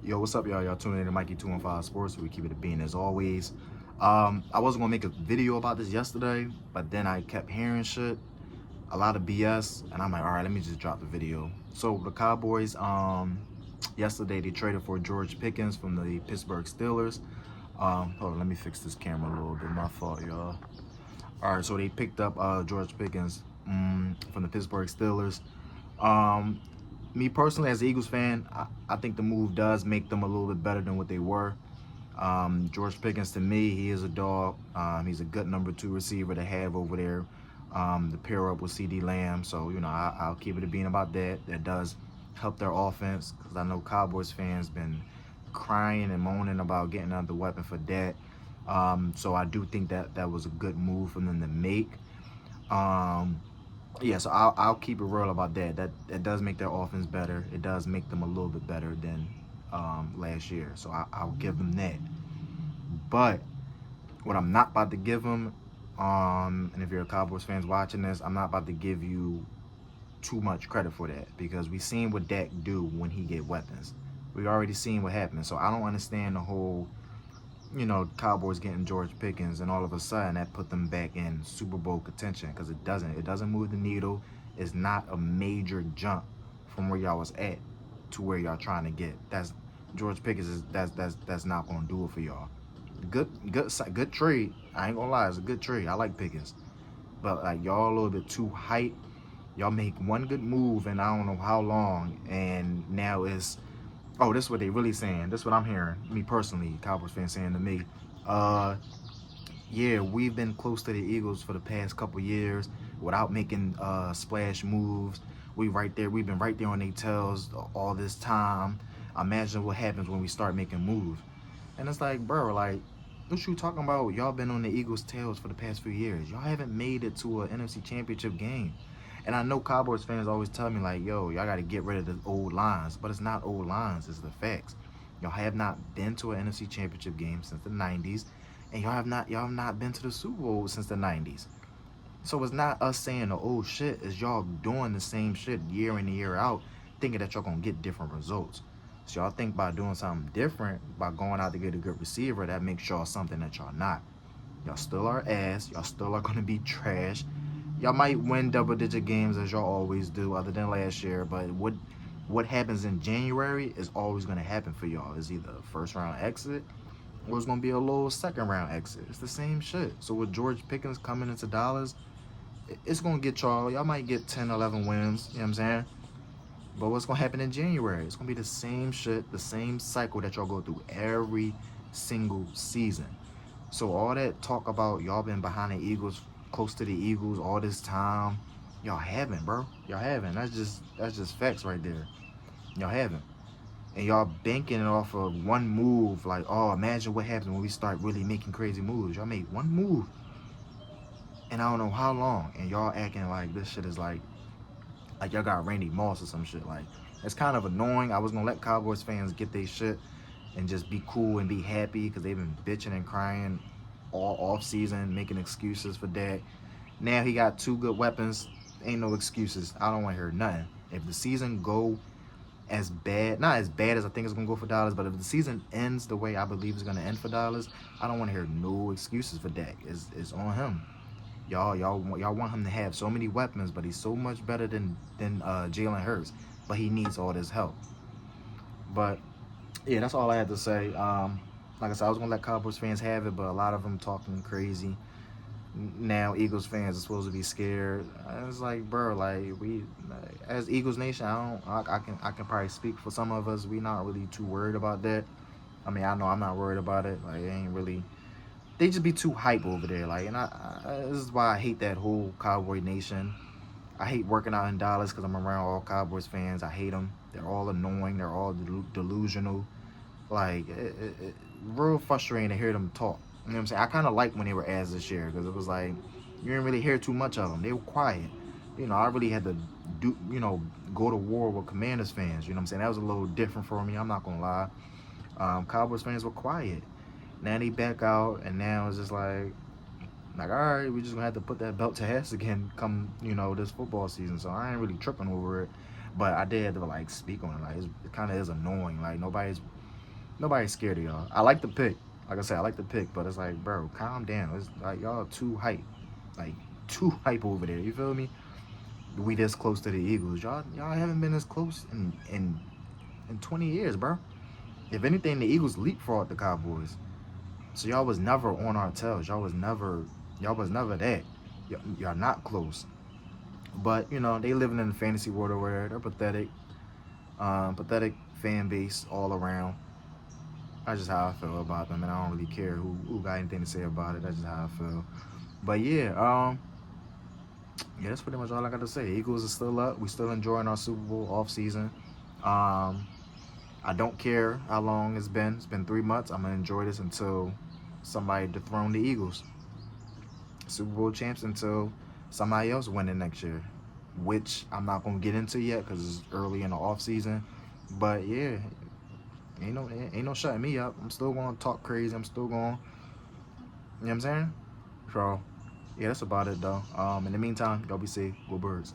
Yo, what's up, y'all? Y'all tuning in to Mikey 215 Sports. We keep it a bean as always. I wasn't gonna make a video about this yesterday, but then I kept hearing shit, a lot of BS, and I'm like, all right, let me just drop the video. So the Cowboys, yesterday they traded for George Pickens from the Pittsburgh Steelers. Hold on, let me fix this camera a little bit. My fault, y'all. All right, so they picked up George Pickens from the Pittsburgh Steelers. Me personally, as an Eagles fan, I think the move does make them a little bit better than what they were. George Pickens, to me, he is a dog. He's a good number 2 receiver to have over there to pair up with CD Lamb. So, you know, I'll keep it a bean about that. That does help their offense, because I know Cowboys fans been crying and moaning about getting another weapon for that. So I do think that was a good move for them to make. Yeah, so I'll keep it real about that. That does make their offense better. It does make them a little bit better than last year. So I'll give them that. But what I'm not about to give them, and if you're a Cowboys fans watching this, I'm not about to give you too much credit for that, because we seen what Dak do when he get weapons. We already seen what happened. So I don't understand the whole, you know, Cowboys getting George Pickens and all of a sudden that put them back in Super Bowl contention, because it doesn't move the needle. It's not a major jump from where y'all was at to where y'all trying to get. That's George Pickens is that's not gonna do it for y'all. Good trade. I ain't gonna lie, it's a good trade. I like Pickens, but like, y'all a little bit too hype. Y'all make one good move and I don't know how long, and now it's, oh, this is what they really saying. This is what I'm hearing. Me personally, Cowboys fans saying to me, yeah, we've been close to the Eagles for the past couple years without making splash moves. We've been right there on their tails all this time. Imagine what happens when we start making moves. And it's like, bro, like, what you talking about? Y'all been on the Eagles' tails for the past few years. Y'all haven't made it to an NFC Championship game. And I know Cowboys fans always tell me, like, yo, y'all got to get rid of the old lines. But it's not old lines. It's the facts. Y'all have not been to an NFC Championship game since the 90s. And y'all have not been to the Super Bowl since the 90s. So it's not us saying the old shit. It's y'all doing the same shit year in and year out, thinking that y'all going to get different results. So y'all think by doing something different, by going out to get a good receiver, that makes y'all something that y'all not. Y'all still are ass. Y'all still are going to be trash. Y'all might win double-digit games as y'all always do, other than last year. But what happens in January is always going to happen for y'all. It's either a first-round exit or it's going to be a low second-round exit. It's the same shit. So with George Pickens coming into Dallas, it's going to get y'all might get 10, 11 wins. You know what I'm saying? But what's going to happen in January? It's going to be the same shit, the same cycle that y'all go through every single season. So all that talk about y'all been behind the Eagles, close to the Eagles all this time, y'all haven't, bro. Y'all haven't. That's just facts right there. Y'all haven't. And y'all banking it off of one move. Like, oh, imagine what happens when we start really making crazy moves. Y'all made one move, and I don't know how long, and y'all acting like this shit is like y'all got Randy Moss or some shit. Like, it's kind of annoying. I was gonna let Cowboys fans get their shit and just be cool and be happy, because they've been bitching and crying all off season, making excuses for that. Now he got 2 good weapons. Ain't no excuses. I don't want to hear nothing. If the season go as bad, not as bad as I think it's gonna go for Dallas, but if the season ends the way I believe it's gonna end for Dallas, I don't want to hear no excuses for Dak. It's on him. Y'all want him to have so many weapons, but he's so much better than Jalen Hurts. But he needs all this help. But yeah, that's all I had to say. Like I said, I was gonna let Cowboys fans have it, but a lot of them talking crazy. Now Eagles fans are supposed to be scared. It's like, bro, like, we as Eagles Nation, I can probably speak for some of us. We not really too worried about that. I mean, I know I'm not worried about it. Like, it ain't really. They just be too hype over there. Like, and this is why I hate that whole Cowboy Nation. I hate working out in Dallas because I'm around all Cowboys fans. I hate them. They're all annoying. They're all delusional. Like, real frustrating to hear them talk. You know what I'm saying? I kind of liked when they were ass this year, because it was like, you didn't really hear too much of them. They were quiet. You know, I really had to go to war with Commanders fans. You know what I'm saying? That was a little different for me. I'm not going to lie. Cowboys fans were quiet. Now they back out, and now it's just like, all right, we just gonna have to put that belt to ass again come, this football season. So I ain't really tripping over it, but I did have to, like, speak on it. Like, it kind of is annoying. Like, nobody's Nobody's scared of y'all. I like the pick. Like I said, I like the pick, but it's like, bro, calm down. It's like y'all too hype, like too hype over there. You feel me? We this close to the Eagles. Y'all haven't been this close in 20 years, bro. If anything, the Eagles leapfrogged the Cowboys. So y'all was never on our tails. Y'all was never that. Y'all not close. But you know they living in the fantasy world over there. They're pathetic. Pathetic fan base all around. That's just how I feel about them, and I don't really care who got anything to say about it. That's just how I feel. But yeah, that's pretty much all I got to say. Eagles are still up. We still enjoying our Super Bowl off season. I don't care how long it's been. It's been 3 months. I'm gonna enjoy this until somebody dethrone the Eagles. Super Bowl champs until somebody else win it next year, which I'm not gonna get into yet because it's early in the off season. But yeah, ain't no shutting me up. I'm still gonna talk crazy. I'm still gonna, you know what I'm saying? So yeah, that's about it though. In the meantime, y'all be safe. Go Birds.